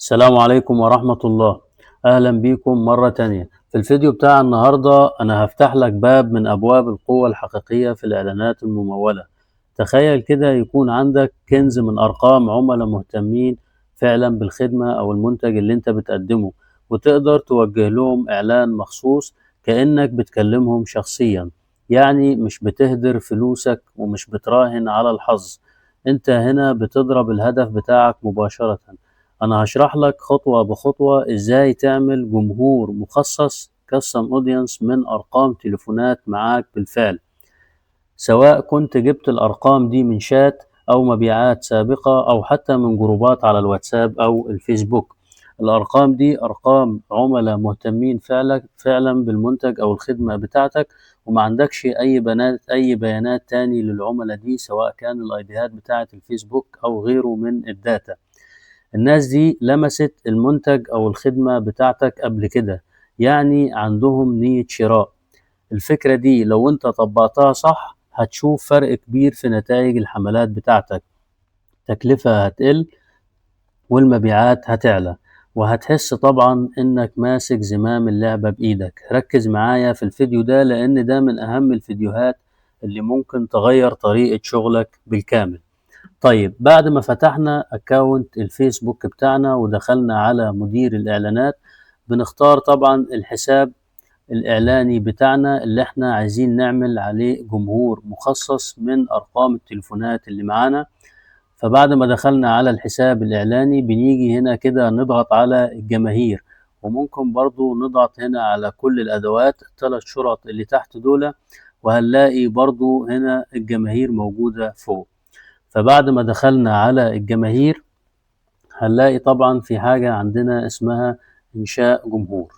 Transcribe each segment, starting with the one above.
السلام عليكم ورحمة الله. أهلا بيكم مرة تانية. في الفيديو بتاع النهاردة أنا هفتح لك باب من أبواب القوة الحقيقية في الإعلانات الممولة. تخيل كده يكون عندك كنز من أرقام عملاء مهتمين فعلا بالخدمة أو المنتج اللي أنت بتقدمه، وتقدر توجه لهم إعلان مخصوص كأنك بتكلمهم شخصيا. يعني مش بتهدر فلوسك ومش بتراهن على الحظ، أنت هنا بتضرب الهدف بتاعك مباشرة. أنا هشرح لك خطوة بخطوة إزاي تعمل جمهور مخصص custom audience من أرقام تليفونات معاك بالفعل، سواء كنت جبت الأرقام دي من شات أو مبيعات سابقة أو حتى من جروبات على الواتساب أو الفيسبوك. الأرقام دي أرقام عملاء مهتمين فعلا بالمنتج أو الخدمة بتاعتك، وما عندكش أي بيانات تاني للعملاء دي، سواء كان الأيديات بتاعة الفيسبوك أو غيره من الداتا. الناس دي لمست المنتج أو الخدمة بتاعتك قبل كده، يعني عندهم نية شراء. الفكرة دي لو انت طبقتها صح هتشوف فرق كبير في نتائج الحملات بتاعتك، تكلفة هتقل والمبيعات هتعلى، وهتحس طبعا انك ماسك زمام اللعبة بإيدك. ركز معايا في الفيديو ده لأن ده من أهم الفيديوهات اللي ممكن تغير طريقة شغلك بالكامل. طيب، بعد ما فتحنا اكونت الفيسبوك بتاعنا ودخلنا على مدير الاعلانات، بنختار طبعا الحساب الاعلاني بتاعنا اللي احنا عايزين نعمل عليه جمهور مخصص من ارقام التليفونات اللي معانا. فبعد ما دخلنا على الحساب الاعلاني بنيجي هنا كده نضغط على الجماهير، وممكن برضو نضغط هنا على كل الادوات الثلاث شرط اللي تحت دول، وهنلاقي برضو هنا الجماهير موجودة فوق. فبعد ما دخلنا على الجماهير هنلاقي طبعا في حاجة عندنا اسمها إنشاء جمهور.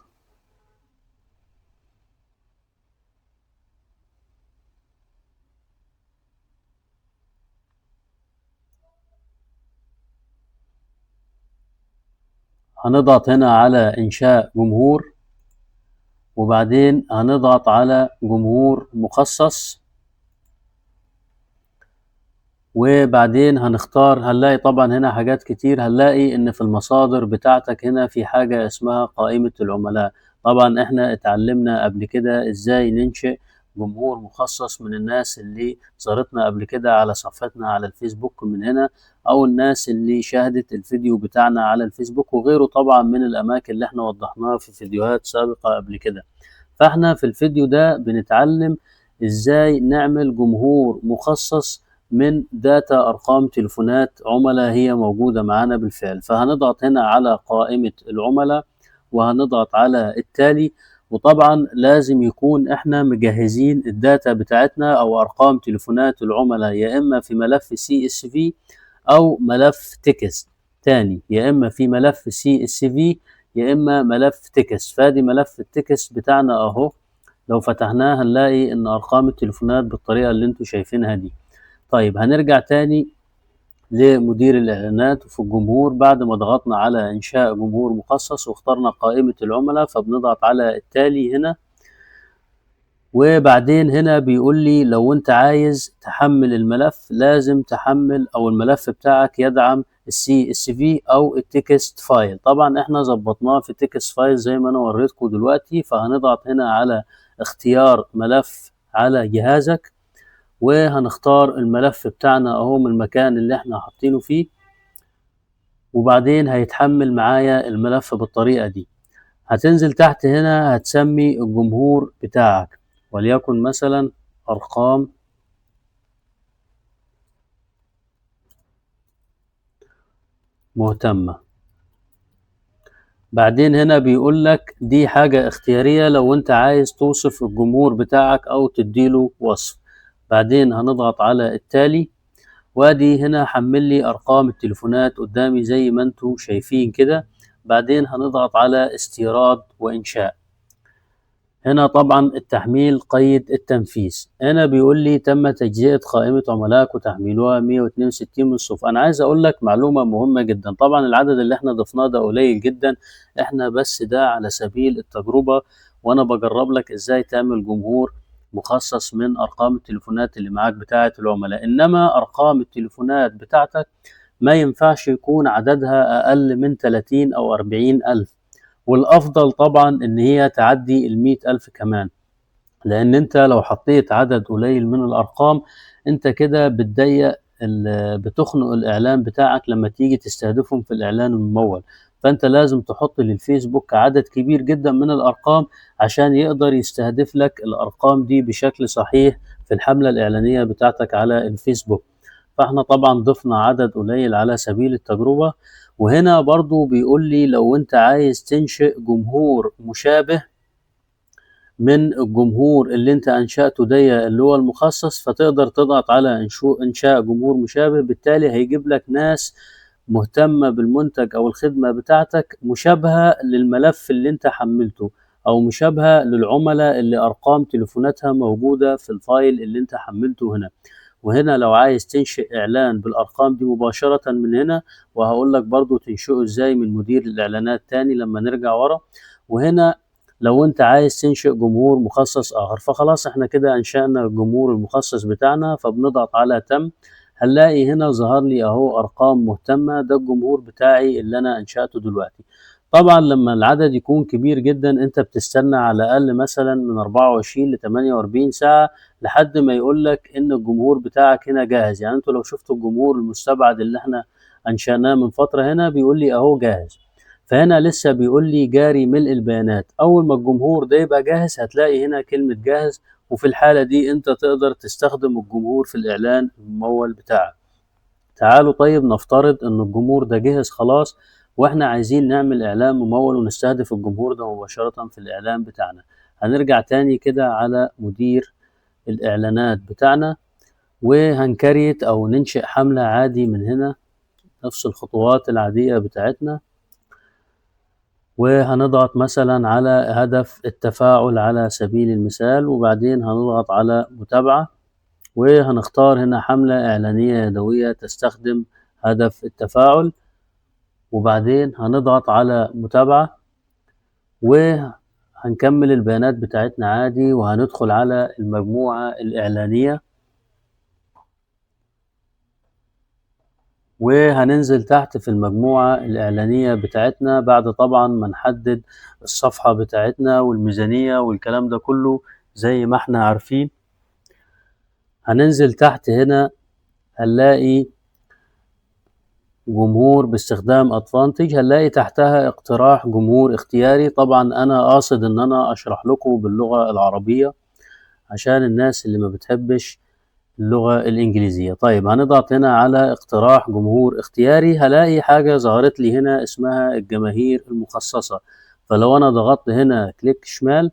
هنضغط هنا على إنشاء جمهور، وبعدين هنضغط على جمهور مخصص، وبعدين هنختار. هنلاقي طبعا هنا حاجات كتير، هنلاقي ان في المصادر بتاعتك هنا في حاجة اسمها قائمة العملاء. طبعا احنا اتعلمنا قبل كده ازاي ننشئ جمهور مخصص من الناس اللي زارتنا قبل كده على صفحتنا على الفيسبوك من هنا، او الناس اللي شاهدت الفيديو بتاعنا على الفيسبوك، وغيره طبعا من الاماكن اللي احنا وضحناها في فيديوهات سابقة قبل كده. فاحنا في الفيديو ده بنتعلم ازاي نعمل جمهور مخصص من داتا ارقام تليفونات عملاء هي موجودة معانا بالفعل. فهنضغط هنا على قائمة العملاء وهنضغط على التالي، وطبعا لازم يكون احنا مجهزين الداتا بتاعتنا او ارقام تليفونات العملاء يا اما في ملف CSV او ملف تكست تاني، يا اما في ملف CSV يا اما ملف تكست. فادي ملف التكست بتاعنا اهو، لو فتحناه هنلاقي ان ارقام التليفونات بالطريقة اللي انتوا شايفينها دي. طيب، هنرجع تاني لمدير الاعلانات وفي الجمهور. بعد ما ضغطنا على انشاء جمهور مخصص واخترنا قائمة العملاء فبنضغط على التالي هنا، وبعدين هنا بيقول لي لو انت عايز تحمل الملف لازم تحمل او الملف بتاعك يدعم السي اس في او التكست فايل. طبعا احنا ظبطناه في تكست فايل زي ما انا وريتكم دلوقتي. فهنضغط هنا على اختيار ملف على جهازك، وهنختار الملف بتاعنا اهو من المكان اللي احنا حاطينه فيه، وبعدين هيتحمل معايا الملف بالطريقة دي. هتنزل تحت هنا هتسمي الجمهور بتاعك، وليكن مثلا أرقام مهتمة. بعدين هنا بيقول لك دي حاجة اختيارية لو انت عايز توصف الجمهور بتاعك أو تديله وصف. بعدين هنضغط على التالي، وادي هنا حمل لي أرقام التليفونات قدامي زي ما انتوا شايفين كده. بعدين هنضغط على استيراد وإنشاء. هنا طبعا التحميل قيد التنفيذ. هنا بيقول لي تم تجزئة قائمة عملائك وتحميلها 162 من الصف. انا عايز اقول لك معلومة مهمة جدا. طبعا العدد اللي احنا ضفناه ده قليل جدا، احنا بس ده على سبيل التجربة، وانا بجرب لك ازاي تعمل جمهور مخصص من ارقام التليفونات اللي معاك بتاعة العملاء. انما ارقام التليفونات بتاعتك ما ينفعش يكون عددها أقل من 30 أو 40 ألف، والأفضل طبعا إن هي تعدي 100 ألف كمان، لأن أنت لو حطيت عدد قليل من الأرقام أنت كده بتخنق الإعلان بتاعك لما تيجي تستهدفهم في الإعلان الممول. فأنت لازم تحط للفيسبوك عدد كبير جدا من الأرقام عشان يقدر يستهدف لك الأرقام دي بشكل صحيح في الحملة الإعلانية بتاعتك على الفيسبوك. فاحنا طبعا ضفنا عدد قليل على سبيل التجربة. وهنا برضو بيقول لي لو انت عايز تنشئ جمهور مشابه من الجمهور اللي انت انشأته ده اللي هو المخصص، فتقدر تضغط على انشاء جمهور مشابه، بالتالي هيجيب لك ناس مهتمة بالمنتج او الخدمة بتاعتك مشابهة للملف اللي انت حملته، او مشابهة للعملاء اللي ارقام تليفوناتها موجودة في الفايل اللي انت حملته هنا. وهنا لو عايز تنشئ اعلان بالارقام دي مباشرة من هنا، وهقول لك برضو تنشئه ازاي من مدير الاعلانات تاني لما نرجع ورا. وهنا لو انت عايز تنشئ جمهور مخصص اخر، فخلاص احنا كده انشأنا الجمهور المخصص بتاعنا، فبنضغط على تم. هنلاقي هنا ظهر لي اهو ارقام مهتمة، ده الجمهور بتاعي اللي انا انشأته دلوقتي. طبعا لما العدد يكون كبير جدا انت بتستنى على الاقل مثلا من 24 ل 48 ساعة لحد ما يقول لك ان الجمهور بتاعك هنا جاهز. يعني انتوا لو شفتوا الجمهور المستبعد اللي احنا انشأناه من فترة هنا بيقول لي اهو جاهز، فهنا لسه بيقول لي جاري ملء البيانات. اول ما الجمهور ده يبقى جاهز هتلاقي هنا كلمة جاهز، وفي الحالة دي انت تقدر تستخدم الجمهور في الاعلان الممول بتاعك. تعالوا طيب نفترض ان الجمهور ده جهز خلاص، واحنا عايزين نعمل اعلان ممول ونستهدف الجمهور ده مباشرة في الاعلان بتاعنا. هنرجع تاني كده على مدير الاعلانات بتاعنا، وهنكريت او ننشئ حملة عادي من هنا، نفس الخطوات العادية بتاعتنا. وهنضغط مثلا على هدف التفاعل على سبيل المثال، وبعدين هنضغط على متابعة، وهنختار هنا حملة إعلانية يدوية تستخدم هدف التفاعل، وبعدين هنضغط على متابعة، وهنكمل البيانات بتاعتنا عادي، وهندخل على المجموعة الإعلانية، وهننزل تحت في المجموعة الإعلانية بتاعتنا بعد طبعا ما نحدد الصفحة بتاعتنا والميزانية والكلام ده كله زي ما احنا عارفين. هننزل تحت هنا هنلاقي جمهور باستخدام ادفانتج، هنلاقي تحتها اقتراح جمهور اختياري. طبعا انا قاصد ان انا اشرح لكم باللغة العربية عشان الناس اللي ما بتحبش اللغة الإنجليزية. طيب هنضغط هنا على اقتراح جمهور اختياري، هلاقي حاجة ظهرت لي هنا اسمها الجماهير المخصصة. فلو أنا ضغطت هنا كليك شمال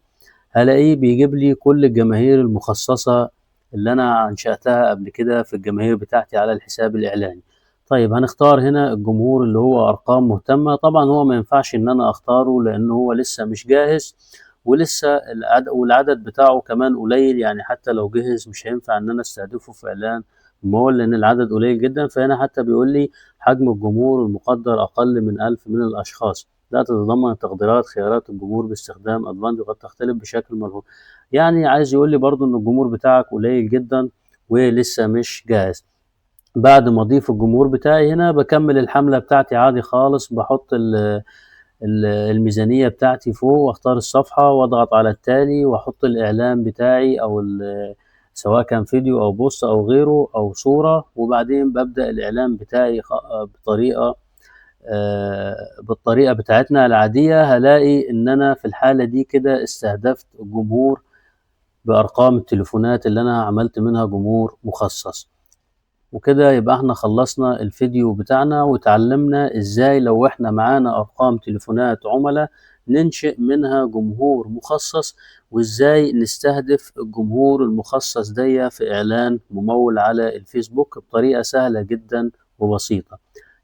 هلاقيه بيجيب لي كل الجماهير المخصصة اللي أنا أنشأتها قبل كده في الجماهير بتاعتي على الحساب الإعلاني. طيب هنختار هنا الجمهور اللي هو أرقام مهتمة. طبعا هو ما ينفعش إن أنا أختاره لأنه هو لسه مش جاهز، ولسه والعدد بتاعه كمان قليل، يعني حتى لو جهز مش هينفع ان انا استهدفه في اعلان ممول لان العدد قليل جدا. فهنا حتى بيقول لي حجم الجمهور المقدر اقل من 1000 من الاشخاص، لا تتضمن تقديرات خيارات الجمهور باستخدام ادفانتج قد تختلف بشكل ملحوظ. يعني عايز يقول لي برضو ان الجمهور بتاعك قليل جدا ولسه مش جاهز. بعد ما اضيف الجمهور بتاعي هنا بكمل الحملة بتاعتي عادي خالص، بحط الميزانية بتاعتي فوق واختار الصفحة واضغط على التالي واحط الاعلان بتاعي او سواء كان فيديو او بوست او غيره او صورة، وبعدين ببدأ الاعلان بتاعي بالطريقة بتاعتنا العادية. هلاقي ان انا في الحالة دي كده استهدفت الجمهور بارقام التليفونات اللي انا عملت منها جمهور مخصص. وكده يبقى احنا خلصنا الفيديو بتاعنا وتعلمنا ازاي لو احنا معانا ارقام تليفونات عملاء ننشئ منها جمهور مخصص، وازاي نستهدف الجمهور المخصص ده في اعلان ممول على الفيسبوك بطريقة سهلة جدا وبسيطة.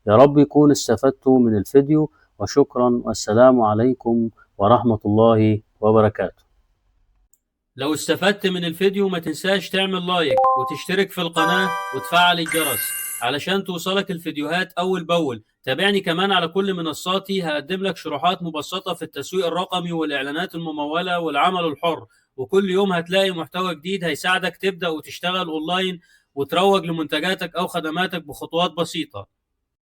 يا رب يكون استفدتوا من الفيديو، وشكرا والسلام عليكم ورحمة الله وبركاته. لو استفدت من الفيديو ما تنساش تعمل لايك وتشترك في القناة وتفعل الجرس علشان توصلك الفيديوهات أول بأول. تابعني كمان على كل منصاتي، هقدم لك شروحات مبسطة في التسويق الرقمي والإعلانات الممولة والعمل الحر، وكل يوم هتلاقي محتوى جديد هيساعدك تبدأ وتشتغل أونلاين وتروج لمنتجاتك أو خدماتك بخطوات بسيطة.